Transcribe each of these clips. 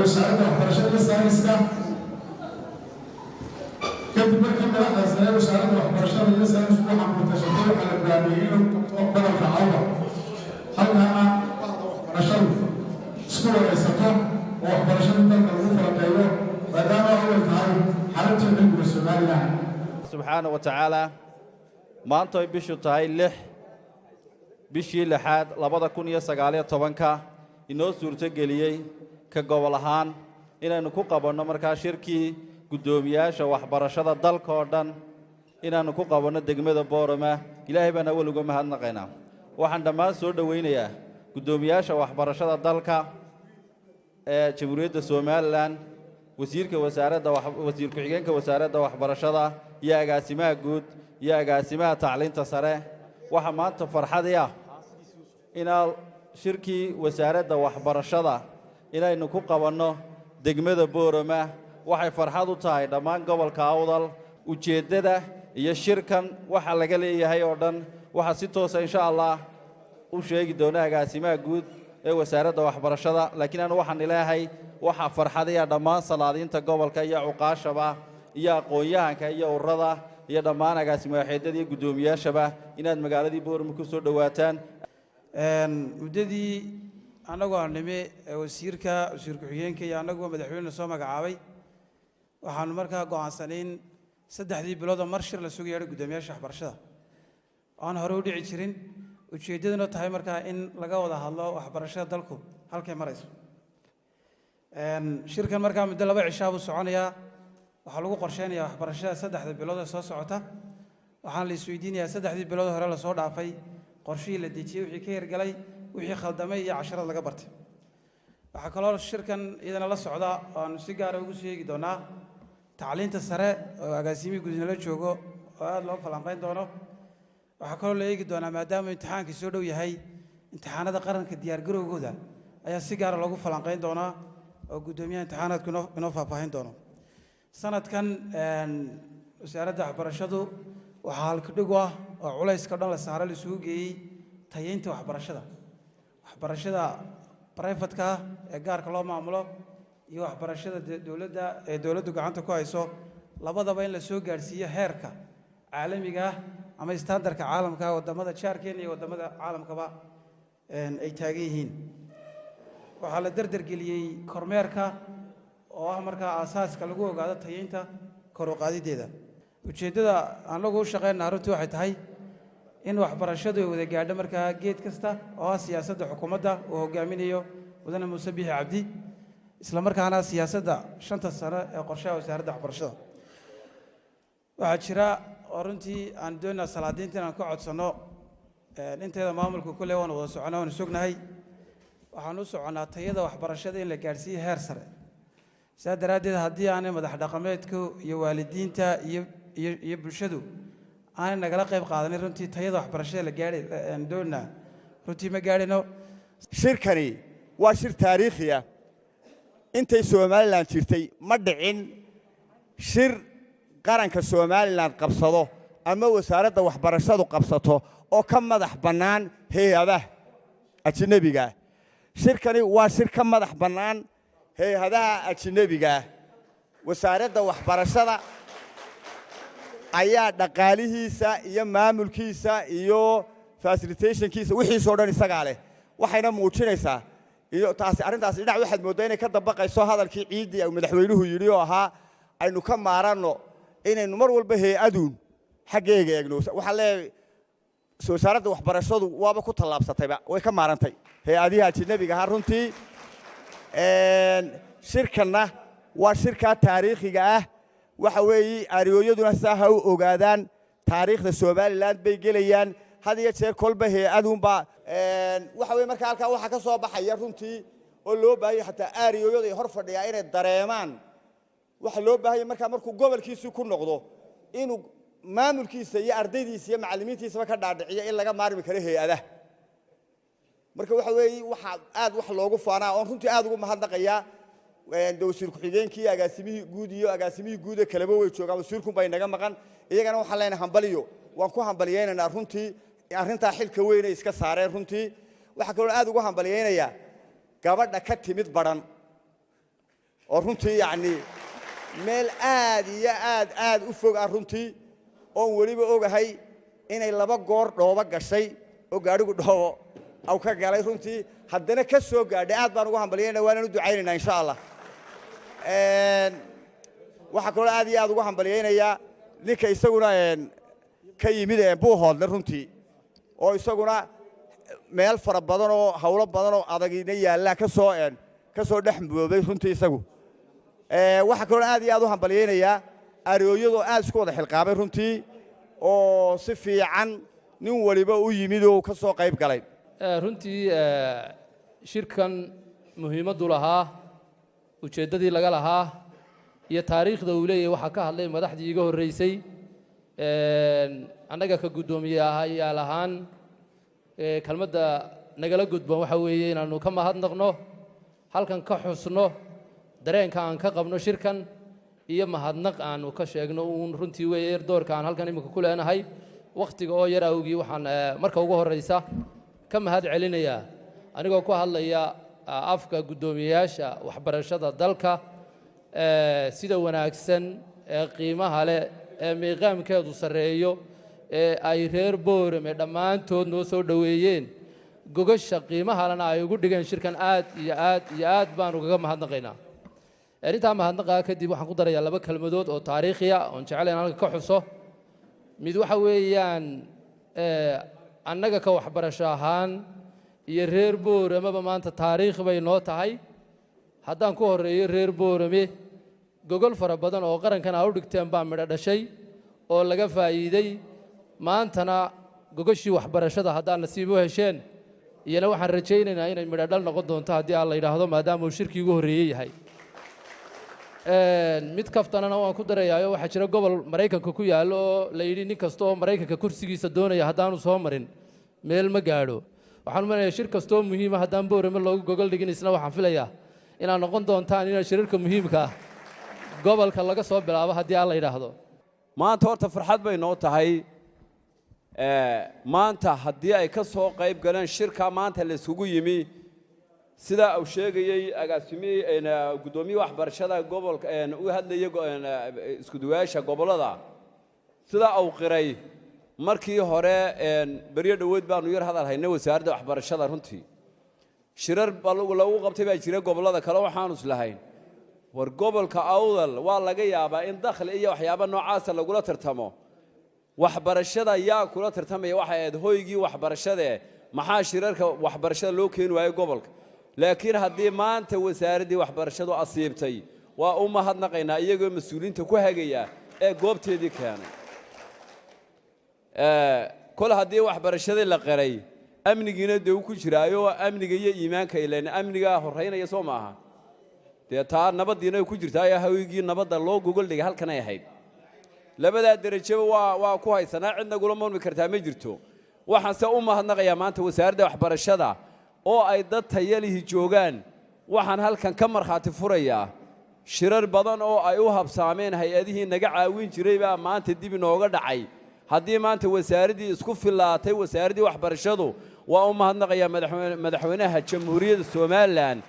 وساعدنا وحرشات الساينسكا كنت بركي ملاحظة سنة وساعدنا وحرشات الساينسكا عم متشكل على البراميين وقبل العوضة حلها رشاوف سكولة رئيسكا وحرشات التنقل الغفرة الدائرة فدام أول تعالي حالة الحب بالسوماليا سبحانه وتعالى ما أنتو بيشو تاي لح بيشي لحاد لابد كون يساقالي طبانكا إنو سورتة قليي كقبل هان إن نكوكا بنا شركي قدومياش وحبرشة دل كوردن إن نكوكا بنا دقمة بورما إلهي بنا ولقوم هذا قينا وحندما سود وينيا قدومياش وحبرشة دل كا جمهورية الصومال وزير كوزارة وزير كحيان كوزارة وحبرشة يا قاسمة جود يا قاسمة تعليم تصريح وحمات فرحة إن شركي وزارة وحبرشة inaynu ku qabanno degmada Boorama waxay farxad u tahay dhammaan gobolka Awdal ujeedada iyo shirkan waxa laga leeyahay oo dhan waxa si toos ah insha Allah u sheegi doona agaasimaha guud ee wasaaradda waxbarashada laakiin aan waxaan ilaahay waxa farxadaya dhammaan salaadiinta gobolka iyo uqaashaba iyo aqoonyahanka iyo ururada iyo dhammaan agaasimaha xeedada iyo gudoomiyaashaba inaad magaaladii Boorama ku soo dhawaataan muddadii anagoo nime wasiirka xigeenka iyo anagoo madaxweyne soo magacaabay waxaan markaa go'aansaneen saddexdii bilood oo mar shir la sugo yeeray gudoomiyaasha waxbarashada aan hore u dhici jirin ujeedaduna tahay markaa in laga wada hadlo waxbarashada dalku halkay marayso shirkan markaa muddo 2 cisho u soconaya waxa lagu qorsheynayaa waxbarashada saddexda bilood ee soo socota waxaan la isweydiinayaa saddexdii bilood hore la soo dhaafay qorshihii la dejiyay wixii ka hirgalay wixii khaldamay iyo casharada laga bartay waxa kale oo shirkan idana la socda aan si gaar ah ugu sheegi doonaa tacliinta sare oo agaasimi gudinala joogo oo aad loo falanqeyn doono waxa kale oo la eegi doonaa maadaama imtixaankii soo dhow yahay imtixaanada qaranka diyaar garowgooda ayaa si gaar ah loogu falanqeyn doonaa oo gudoomiyaha imtixaanaadku inoo faahfaahin doono sanadkan wasaaradda waxbarashadu waxa halkadhig ah oo culayska dhan la saaray la isugu geeyay tayeynta waxbarashada private-ka ee gaarka loo maamulo iyo waxbarashada dawladdu gacanta ku hayso labadaba in la soo gaarsiiyo heerka caalamiga ama standardka caalamka wadamada jaarkeena iyo wadamada caalamkaba ay taagan yihiin waxa la dardargeliyay kormeerka oo ah markaa asaaska lagu ogaado tayeynta kor u qaadideeda ujeedada aan lagu shaqeynaa runtii waxay tahay in waxbarashadu ay wada gaadho markaa geed kasta oo siyaasadda xukuumadda uu hogaaminayo wadana Muuse Biixi Cabdi isla markaana siyaasadda 5 sano ee qorshaha wasaaradda waxbarashada waxa jira runtii aan doonaa salaadiinta inaan ka codsano inteeda maamulka kule waan wada soconaa waan sugnahay waxaan u soconaa tayada waxbarashada in la gaarsiiyo heer sare sidaa daraadeed haddii aanay madax dhaqameedku iyo waalidiinta iyo bulshadu aan nagala qayb qaadanay runtii tayada waxbarashada la gaaray doona runtii ma gaarino shirkani waa shir taariikhi ah intay Soomaaliland jirtay ma dhicin shir qaranka Soomaaliland qabsado ama wasaaradda waxbarashadu qabsato oo ka madax bannaan hay'adaha ajnabiga shirkani waa shir ka madax bannaan hay'adaha ajnabiga wasaaradda waxbarashada ayaa dhaqaalihiisa iyo maamulkiisa iyo facilitationkiisa wixii soo dhan isaga leh waxayna muujinaysaa iyo taasi arintaas dhinac waxaad moodaa inay ka dabaqayso hadalkii ciidii ay madaxweynuhu yiri oo ahaa aynu ka maarano inaynu mar walba hay'aduun xageega eegno waxa leeyahay wasaaradda waxbarashadu waaba ku talaabsatayba way ka maarantay hay'adaha ajnabiga ah runtii shirkana waa shirka taariikhiga ah waxa weeye ariyooyaduna saaha u ogaadaan taariikhda Soomaaliland bay gelayaan had iyo jeer kolba hay'adun ba waxa weeye marka halka waxa ka soo baxaya runtii oo loo baahay xataa ariyooyada hor fadhiya inay dareemaan waxa loo baahay marka markuu gobolkiisu ku noqdo inuu maamulkiisa iyo ardaydiisa iyo macallimiintiisaba ka dhaadhiciya in laga maarmi karo hay'adaha marka waxa weeye waxa aad wax loogu faanaa oo runtii aad ugu mahadnaqaya wasiir ku-xigeenkii agaasimihii guud ee kaleba way joogaan wasiirku bay naga maqan iyagana waxaan leenahay hambaliyo waan ku hambaliyeynaynaa runtii arrintaa xilka weyn ay iska saareen runtii waxa kaloo aad ugu hambaliyeynayaa gabadha ka timid baran oo runtii yacni meel aad iyo aad u fog ah runtii oon weliba ogahay inay 2 goor dhoobo gashay oo gaadhigu dhoobo aw ka galay runtii haddana ka soo gaadhay aad baan ugu hambaliyeynayaa waana u ducaynaynaa insha Allah waxa kaloo aad iyo aad ugu hambaliyeynayaa ninka isaguna ka yimid Buuhoodle runtii oo isaguna meel fara badan oo hawlo badan oo adagina yaala ka soo dhaxmoobay runtii isagu waxa kaloo aad iyo aad u hambaliyeynayaa arooyadoo aad isku wada xilqaabay runtii oo si fiican nin waliba u yimid oo ka soo qayb galay runtii shirkan muhiimadu lahaa ujeedadii laga lahaa iyo taariikhda uu leeyahay waxa ka hadlay madaxdii iga horeysay annaga ka gudoomiyayaal ahaan kalmadda nagala gudboon waxa weeye inaanu ka mahadnaqno halkan ka xusno dareenka aan ka qabno shirkan iyo mahadnaq aanu ka sheegno uun runtii weeye doorka aan halkan imika ku leenahay waqtiga oo yar awgii waxaan marka ugu horeysa ka mahad celinayaa anigoo ku hadlaya afka gudoomiyayaasha waxbarashada dalka sida wanaagsan ee qiimaha leh ee miiqaamkeedu sareeyo ee ay reer Boorame dhammaantood noo soo dhaweeyeen gogasha qiimaha lana ay ugu dhigeen shirkan aad iyo aad baan uga mahadnaqaynaa inta mahadnaqa kadib waxaan ku darayaa 2 kalmadood oo taariikhi ah oo jecel in halka ka xuso mid waxa weeyaan annaga ka waxbarasho ahaan iyo reer Boorame maanta taariikh bay noo tahay haddaan ku horeeyo reer Boorame gogol fara badan oo qarankan ay u dhigteen baa midho dhashay oo laga faa'iiday maantana gogoshii waxbarashada haddaan nasiib u hesheen iyana waxaan rajaynaynaa inay midho dhal noqon doonto haddii aan la yiraahdo maadaama uu shirkii ugu horeeyay yahay mid kaftanana waan ku darayaayo waxa jira gobol Mareykanka ku yaalo oo la yiri nin kasto oo Mareykanka kursigiisa doonaya haddaanu soo marin meel ma gaadho waxaan u maleeyaa shir kasto muhiim ah haddaan Boorame loogu gogol dhigin isna waxaan filayaa inaan noqon doontaan in shirarka muhiimka ah gobolka laga soo bilaabo haddii aan la yiraahdo maanta horta farxad bay noo tahay maanta haddii ay ka soo qayb galeen shirka maanta la isugu yimi sida uu sheegayay agaasimihii gudoomiyaha waxbarashada gobolka u hadlayay isku duwaasha gobolada sida uu qiray markii hore bariyo dhaweed baanu yar hadal haynay wasaaradda waxbarashada runtii shirar lagu qabtay baa jira gobolada kale waxaanu islahayn war gobolka awdal waa laga yaabaa in dakhli iyo waxyaabo noocaas lagula tartamo waxbarashada yaa kula tartamaya waxa ay hoygii waxbarashada maxaa shirarka waxbarashada loo keen waayay gobolka laakiin haddii maanta wasaaraddii waxbarashadu asiibtay waa u mahadnaqaynaa iyagoo mas'uuliyiinta ku hagaya ee goobteedii keenay kol haddii waxbarashadii la qaray amnigiina dee ku jiraayo amniga iyo iimaanka ileen amniga horeynaya soo maaha dee taa nabadiina ku jirtaa haweygii nabadda loo gogol dhigay halkan ay ahayd labadaa darajo waa ku haysanaa cidna gula maamuli kartaa ma jirto waxaan se u mahadnaqayaa maanta wasaaradda waxbarashada oo ay dad tayalihi joogaan waxaan halkan ka markhaati furayaa shirar badan oo ay u habsaameen hay-adihii naga caawin jiray baa maanta dib inooga dhacay haddii maanta wasaaraddii isku fillaatay wasaaraddii waxbarashadu waa u mahadnaqayaa madaxweynaha jamhuuriyadda Soomaaliland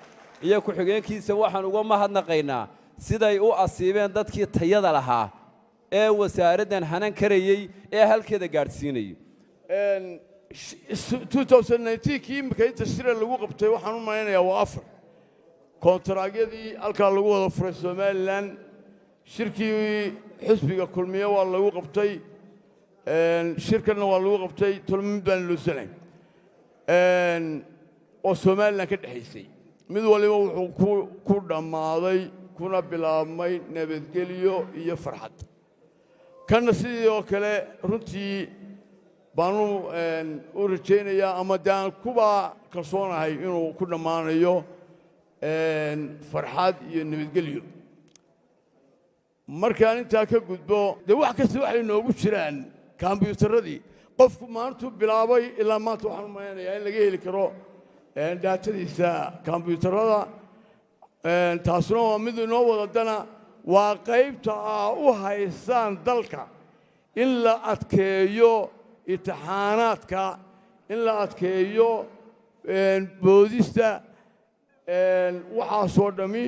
iyo ku-xigeenkiisa waxaan uga mahadnaqaynaa siday u asiibeen dadkii tayada lahaa ee wasaaraddan hanan karayay ee halkeeda gaadhsiinayay 2019 kii marka inta shir lagu qabtay waxaan u malaynayaa waa 4 kontaraagyadii halka lagu wada furay Soomaaliland shirkii xisbiga kulmiye waa lagu qabtay shirkana waa lagu qabtay tulmid baan loo sanay oo Soomaaliland ka dhaxaysay mid waliba wuxuu ku dhamaaday kuna bilaabmay nabadgelyo iyo farxad kana sidoo kale runtii baanu u rajaynayaa ama daan kuba kalsoonahay inuu ku dhamaanayo farxad iyo nabadgelyo markaan intaa ka gudbo dee wax kasta waxay noogu jiraan kombiyuutarradii qofku maalintuu bilaabay ilaa maanta waxaan u malaynayaa in laga heli karo daatadiisa kombiyuutarrada taasuna waa mid inoo wadadana waa qaybta u haysaan dalka in la adkeeyo imtixaanaadka in la adkeeyo boodista waxaasoo dhammi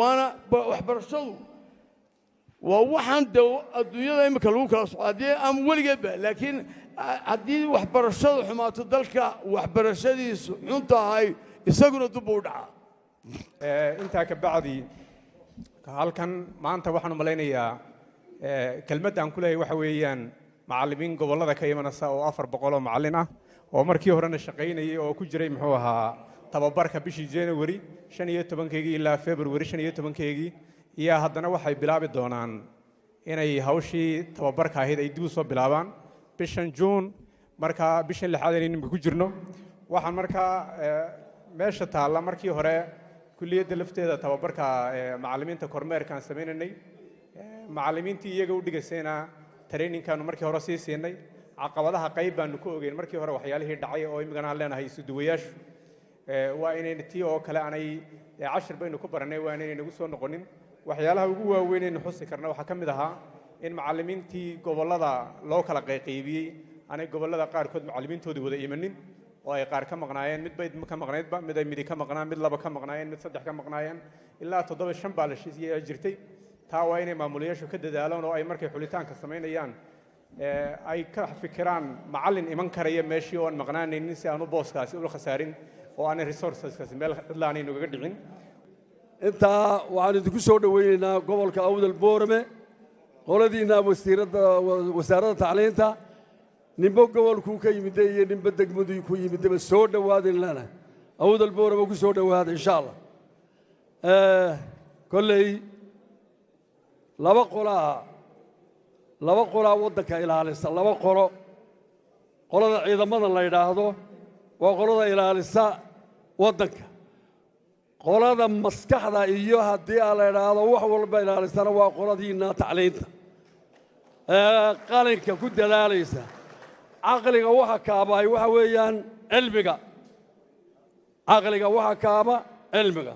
waana waxbarashadu waa waxaan de adduunyada imika lagu kala socdo haddii ama weligeedba laakiin haddii waxbarashadu xumaato dalka waxbarashadiisu xun tahay isaguna dub u dhacaa intaa ka bacdi halkan maanta waxaan u malaynayaa kelmadda aan ku leeyahay waxa weeyaan macallimiin gobollada ka imanaysa oo 400 oo macallin ah oo markii horena shaqaynayay oo ku jiray muxuu ahaa tababarka bishii January 15keegii ilaa February 15keegii iyo haddana waxay bilaabi doonaan inay hawshii tababarka ahayd ay dib u soo bilaabaan bishan June marka bishan lixaad inaynu ku jirno waxaan markaa meesha taala markii hore kulliyadda lafteeda tababarka macallimiinta kormeerkan sameynay macallimiintii iyaga u dhigaysayna trainingkan markii hore sii siinay caqabadaha qayb baan ku ogeyn markii hore waxyaalihii dhacay oo imigana aan leenahay isu duwayaashu waa inay tii oo kale aanay 10 baynu ku baranay waa inay nagu soo noqonin waxyaalaha ugu waaweyn ee xusi karna waxa kamid ahaa in macallimiintii gobollada loo kala qaybiyay aanay gobollada qaar kood macallimiintoodii wada iimanin oo ay qaar ka maqnaayeen mid bay ka maqnaydba mid ay mid ka maqnaan mid laba ka maqnaayeen mid saddex ka maqnaayeen ilaa 7 baa la shiisiyay jirtay taa waa inay maamulayaashu ka dadaalaan oo ay markay xulitaanka sameynayaan ay ka fikiraan macallin iman karaya meeshii oo aan maqnaanaynin si aanu booskaasi u khasaarin oo aan resourceskaasi meel cidlaan inaga dhicin intaa waxaan idinku soo dhaweynaynaa gobolka Awdal Boorame qoladiina wasaaradda tacliinta nimbo gobolku ka yimid iyo nimbo degmadu ku yimid soo dhawaadin lana Awdal Boorame ku soo dhawaada insha Allah kolley laba qolaa waddanka ilaalisa laba qolada ciidamada la yidhaahdo waa qolada ilaalisa waddanka qolada maskaxda iyo haddii aan la yidhaahdo wax walba ilaalisana waa qoladiina tacliinta qalinka ku dadaalaysa caqliga waxa kaabay waxa weeyaan cilmiga caqliga waxa kaaba cilmiga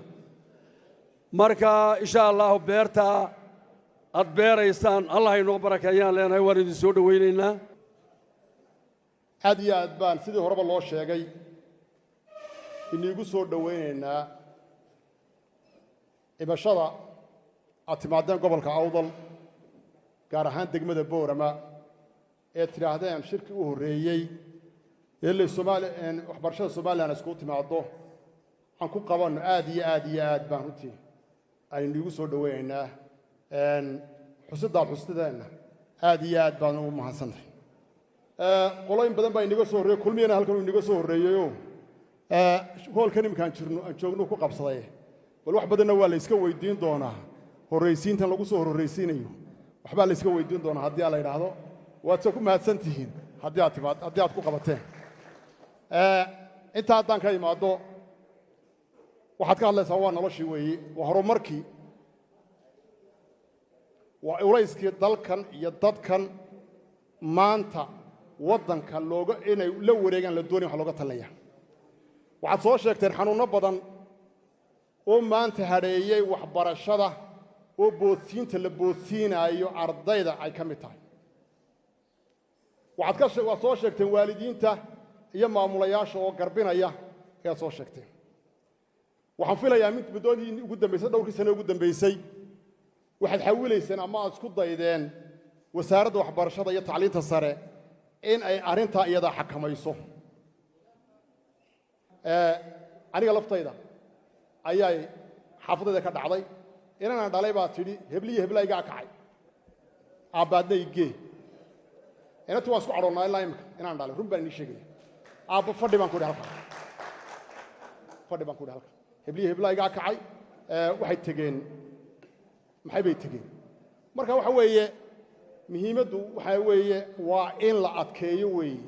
marka insha Allah beerta ad beeraysaan Allah inoo barakeeyaan leenahay waan idin soo dhaweynaynaa aad iyo aad baan sidii horeba loo sheegay inigu soo dhaweynaynaa ibashada aad timaadeen gobolka Awdal gaar ahaan degmada Boorama ee tiraahdeen shirkii u horeeyay ee waxbarashada Soomaaliland isku timaado aan ku qabanno aad iyo aad baan runtii aynu soo dhaweynaynaa xusideena aad iyo aad baan ugu mahadsantahay qoloyin badan baa inaga soo horeeyay kulmiyana halkan inaga soo horeeyayo hoolkan imkaan jirno aan joogno ku qabsaday bal wax badanna waa la iska weydiin doonaa horeysiintan lagu soo horeysiinayo waxba la iska weydiin doonaa haddii la yiraahdo waad soo ku mahadsantihiin haddii aad ku qabateen inta haddaan ka imaado waxaad ka hadlaysaa waa noloshii weeye waa horumarkii waa ulayskii dalkan iyo dadkan maanta waddanka looga inay la wareegaan la doonay wax looga talaya waxaad soo sheegteen xanuunno badan oo maanta hadheeyay waxbarashada oo boodsiinta la boodsiinayo ardayda ay ka mid tahay waxaad soo sheegteen waalidiinta iyo maamulayaasha oo garbinaya ayaad soo sheegteen waxaan filayaa muddadii ugu dambaysay dhowrkii sano ugu dambaysay waxaad xawilayseen ama aad isku daydeen wasaaradda waxbarashada iyo tacliinta sare in ay arrintaa iyada xakamayso aniga laftayda ayay xaafadayda ka dhacday inaan dhalay baa tidhi hebliyi hebla igaa kacay aabbaadna igee inantii waan isku cadhoonnaa ilaa imika inaan dhalay run baan inii sheegaya aabba fadhi baan ku idhi halka hebliyi hebla igaa kacay waxay tegeen maxay bay tegeen marka waxa weeye muhiimaddu waxa weeye waa in la adkeeyo weeye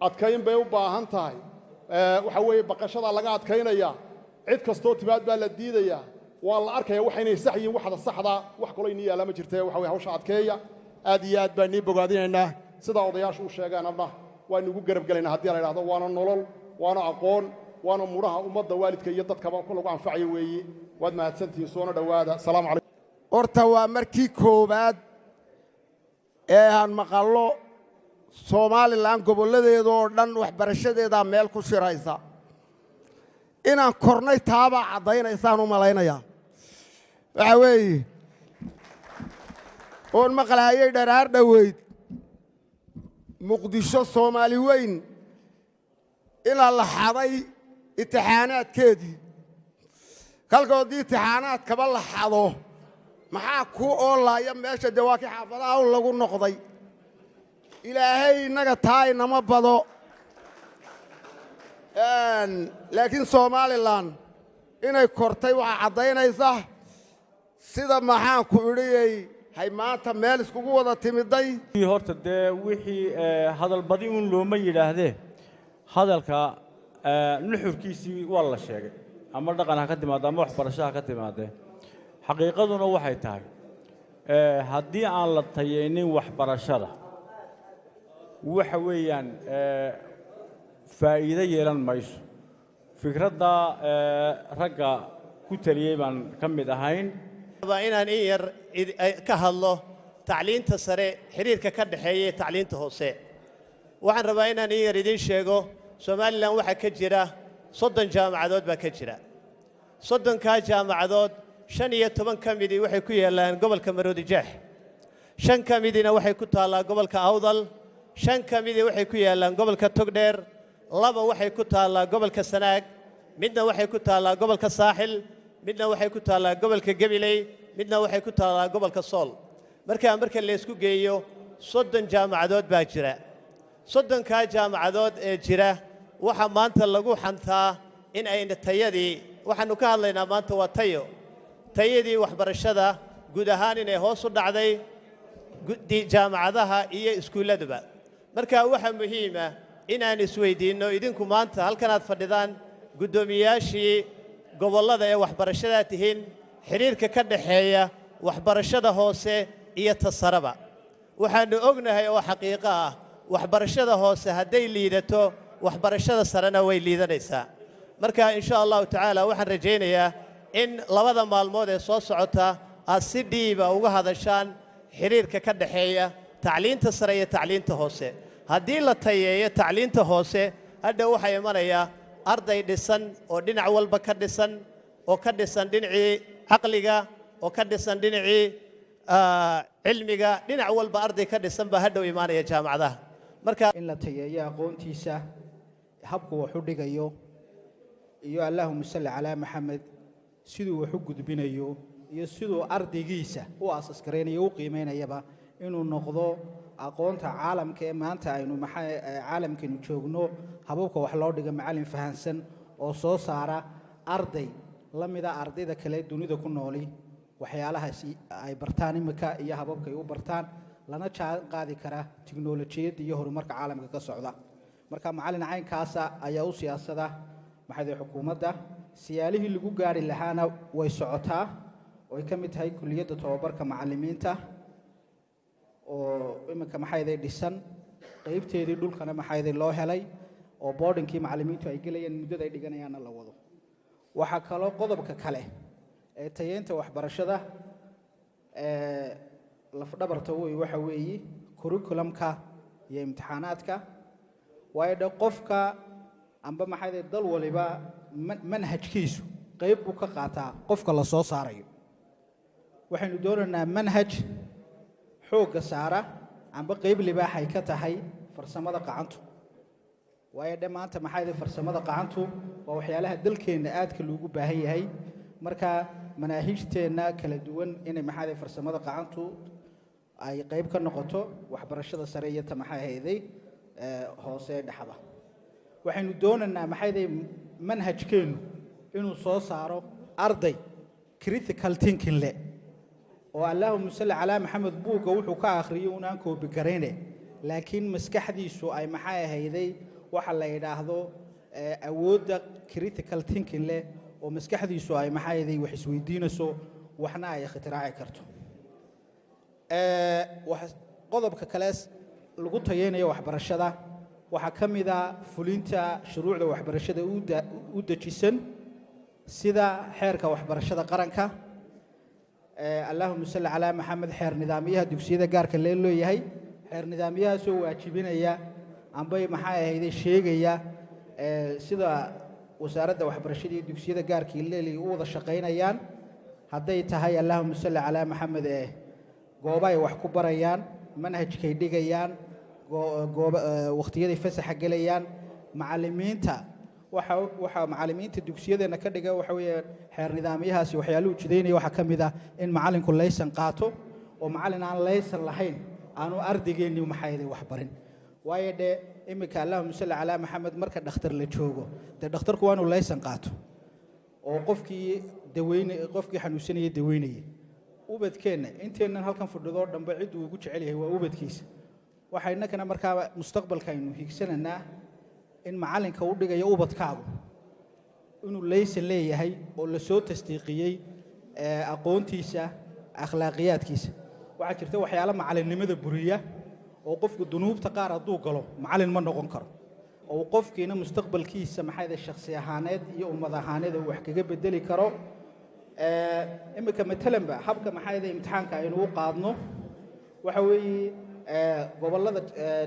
adkayn bay u baahan tahay waxa weeye baqashada laga adkaynaya cid kastoo timaad baa la diidayaa waa la arkaya waxaynay sax yihiin waxda saxda wax kale inii yaala ma jirtay waxa way hawsha adkeeya aad iyo aad baan nii bogaadinaynaa sida odayaashu u sheegaan abna waan ugu garab galaynaa haddii la yiraahdo waana nolol waana aqoon waana muraha ummadda waalidka iyo dadkaba ku lagu anfacayo weeye waad mahadsantihiin soona dhawaada salaamu calaykum horta waa markii koowaad ee aan maqallo Soomaaliland gobolladeeda oo dhan waxbarashadeeda meel ku shiraysa inaan kornay taaba cadaynaysaan u malaynayaa waxa weeye oon maqlaayay dharaar dhaweyd muqdisho Soomaali weyn ilaa la xaday imtixaanaadkeedii kalkoodii imtixaanaadkaba la xado maxaa ku oolaaya meesha dawaaki xaafadaha lagu noqday ilaahay inaga taay nama bado laakiin Soomaaliland inay kortay waxa cadaynaysa sida maxaan ku idhiyay hay maanta meel iskugu wada timiday horta dee wixii hadal badi un looma yidhaahdee hadalka nuxurkiisii waa la sheegay ama dhaqan ha ka timaado ama waxbarasho ha ka timaadee xaqiiqaduna waxay tahay haddii aan la tayeynin waxbarashada waxa weeyaan faa'iido yeelan mayso fikradda ragga ku taliyey baan ka mid ahayn inaan in yar ka hadlo tacliinta sare xiriirka ka dhaxeeya tacliinta hoose waxaan rabaa inaan in yar idin sheego Soomaaliland waxa ka jira 30 jaamacadood baa ka jira 30 ka jaamacadood 15 ka mid waxay ku yeelaan gobolka Maroodi Jeex 5 ka midina waxay ku taalaa gobolka Awdal 5 ka mid waxay ku yeelaan gobolka Togdheer 2 waxay ku taalaa gobolka Sanaag midna waxay ku taalaa gobolka Saaxil midna waxay ku taalaa gobolka Gabiley midna waxay ku taalaa gobolka Sool marka la isku geeyo 30 jaamacadood baa jira 30 ka jaamacadood ee jira waxa maanta lagu xantaa in ay tayadii waxaanu ka hadlaynaa maanta waa tayadii waxbarashada guud ahaan inay hoos u dhacday jaamacadaha iyo iskuuladaba marka waxa muhiim ah in aan isweydiino idinku maanta halkan aad fadhidaan gudoomiyaashii gobollada ee waxbarashada tihiin xiriirka ka dhaxeeya waxbarashada hoose iyo tasaraba waxaanu ognahay oo xaqiiqo ah waxbarashada hoose hadday liidato waxbarashada sarena way liidanaysaa marka insha Allah taala waxaan rajaynayaa in labada maalmood ee soo socota aad si dhiiba uga hadashaan xiriirka ka dhaxeeya tacliinta sare iyo tacliinta hoose haddii la tayeeyo tacliinta hoose hadda waxa imanaya arday dhisan oo dhinac walba ka dhisan oo ka dhisan dhinacii aqliga oo ka dhisan dhinacii cilmiga dhinac walba arday ka dhisan baa hadda imaanaya jaamacadaha marka in la tayeeyo aqoontiisa habku wax u dhigayo iyo Allahumma salli ala Muhammad sidoo wax u gudbinayo iyo sidoo ardaygiisa u aasas gareynayo u qiimeynayaba inuu noqdo aqoonta caalamka ee maanta aynu caalamkeenu joogno hababka wax loo dhigo macallin fahansan oo soo saara arday la mid ah ardayda kale dunida ku nooli waxyaalahaasi ay bartaan imika iyo hababka ay u bartaan lana jaan qaadi kara tiknoolajiyada iyo horumarka caalamka ka socda marka macallin caynkaas ayaa u siyaasada maxay xukuumadda siyaalihii lagu gaari lahaana way socotaa oo ay ka mid tahay kulliyadda tababarka macallimiinta oo imika maxay dhisan qaybteedii dhulkana maxay loo helay oo boardingkii macallimiintu ay galayeen muddada ay dhiganayaan la wado waxa kale qodobka kale ee tayeenta waxbarashada lafdhabarta waxa weeye curriculumka iyo imtixaanaadka waayo qofka amba maxay dal waliba manhajkiisu qayb uu ka qaataa qofka la soo saarayo waxaynu doonaynaa manhaj xooga saara amba qayb libaax ay ka tahay farsamada qacantu waayo maanta maxay farsamada qacantu waa waxyaalaha dalkeena aadka loogu baahan yahay marka manaahijteena kala duwan inay maxay farsamada qacantu ay qayb ka noqoto waxbarashada sare iyo tamaxayday hoose dhaxda waxaynu doonaynaa maxay manhajkeenu inuu soo saaro arday critical thinking le oo Allahumma salli ala Muhammad buuga wuxuu ka akhriyo unaan koobi gareyne laakiin maskaxdiisu ay maxay ahayday waxa la yiraahdo awoodda critical thinking le oo maskaxdiisu ay maxay wax isweydiinayso waxna ay ikhtiraacay karto qodobka kale lagu tayeenayo waxbarashada waxa kamid ah fulinta shuruucda waxbarashada u dejisan sida xeerka waxbarashada qaranka allahumma salli ala maxamed xeer nidaamyaha dugsiyada gaarka loo yahay xeer nidaamyaha soo waajibinaya ambay maxay ahayd sheegaya sida wasaaradda waxbarashada iyo dugsiyada gaarka leeyahay u wada shaqeynayaan hadday tahay allahumma salli ala maxamed goobahay wax ku barayaan manhajkay dhigayaan waqtiyada fasaxa galayaan macallimiinta waxa macallimiinta dugsiyadana ka dhiga waxa weeye xeer nidaamyahaasi waxyaalo u jideynaya waxa kamid ah in macallinku laysan qaato oo macallin aan laysan lahayn aanu ardaygeeni maxay wax barin waayo imika allahumma salli ala maxamed marka dhakhtar la joogo dhakhtarku waa inuu laysan qaato oo qofkii xanuunsanaya daweynaya ubadkeena inteenan halkan fadhido dhanba cid uu ugu jecel yahay waa ubadkiisa waxayna kana markaa mustaqbalka aynu higsananaa in macallinka u dhigayo ubadkaagu inuu laysan leeyahay oo la soo tasdiiqiyay aqoontiisa akhlaaqiyadkiisa waxa jirta waxyaalo macallinnimada buriya oo qofku dunuubta qaar hadduu galo macallin ma noqon karo oo qofkiina mustaqbalkiisa maxay shakhsi ahaaneed iyo ummad ahaaneed oo wax kaga bedeli karo imika matalanba habka maxay imtixaanka aynu u qaadno waxa weeye gobolada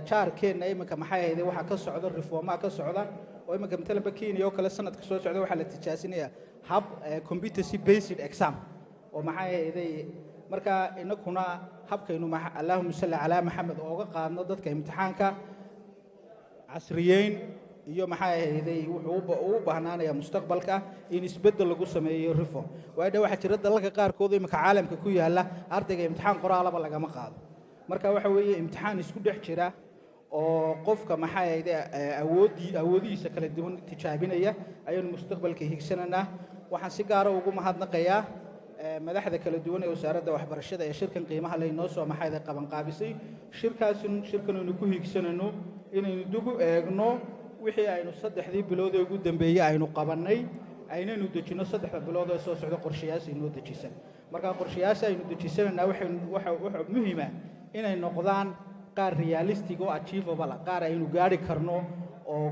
jaarkeena imika maxay ahayd waxa ka socda reforma ka socda oo imika matalanba Kenya oo kale sanadka soo socda waxa la tijaasinaya hab competency based exam oo maxay ahayd marka inakuna habkaynu allahumma salli ala maxamed oo ga qaadno dadka imtixaanka casriyeyn iyo maxay ahayd wuxuu u baahnaanaya mustaqbalka in isbedel lagu sameeyo reform waxa jira dalalka qaarkood imika caalamka ku yaala ardayga imtixaan qoraalaba laga ma qaado marka waxa weeye imtixaan isku dhex jira oo qofka maxay ahayd awoodiisa kala duwan tijaabinaya ayaan mustaqbalka higsanana waxaan si gaar ah ugu mahadnaqayaa madaxda kala duwan ee wasaaradda waxbarashada ee shirkan qiimaha leh noo soo maxay qaban qaabisay shirkanaynu ku higsanano inaynu dib u eegno wixii aynu 3 bilood ee ugu dambeeyay aynu qabanay aynaynu dejino 3 bilood ee soo socda qorshayaasha inoo dejisan marka qorshayaasha aynu dejisanana waxa muhiim ah inay noqdaan qaar realistic oo achievable qaar aynu gaari karno oo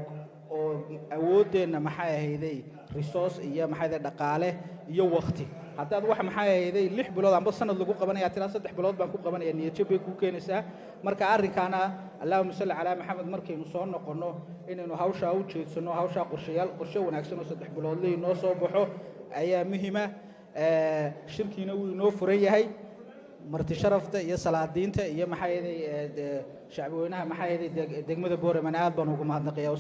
awoodeena maxay ahaydey resource iyo maxay dhaqaale iyo waqti haddaad wax maxay ahaydey 6 bilood amba sanad lagu qabanaya tira 3 bilood baan ku qabanaya niyad bay ku keenaysaa marka arrinkaana allahumma salli ala maxamed markaynu soo noqono inaynu hawsha u jeedsano hawsha qorshe wanaagsan oo 3 bilood leh noo soo baxo ayaa muhiim ah shirkiina uu inoo furan yahay marti sharafta iyo salaadiinta iyo maxay ahayd shacabweynaha maxay ahayd degmada Boorama aad baan ugu mahadnaqayaa.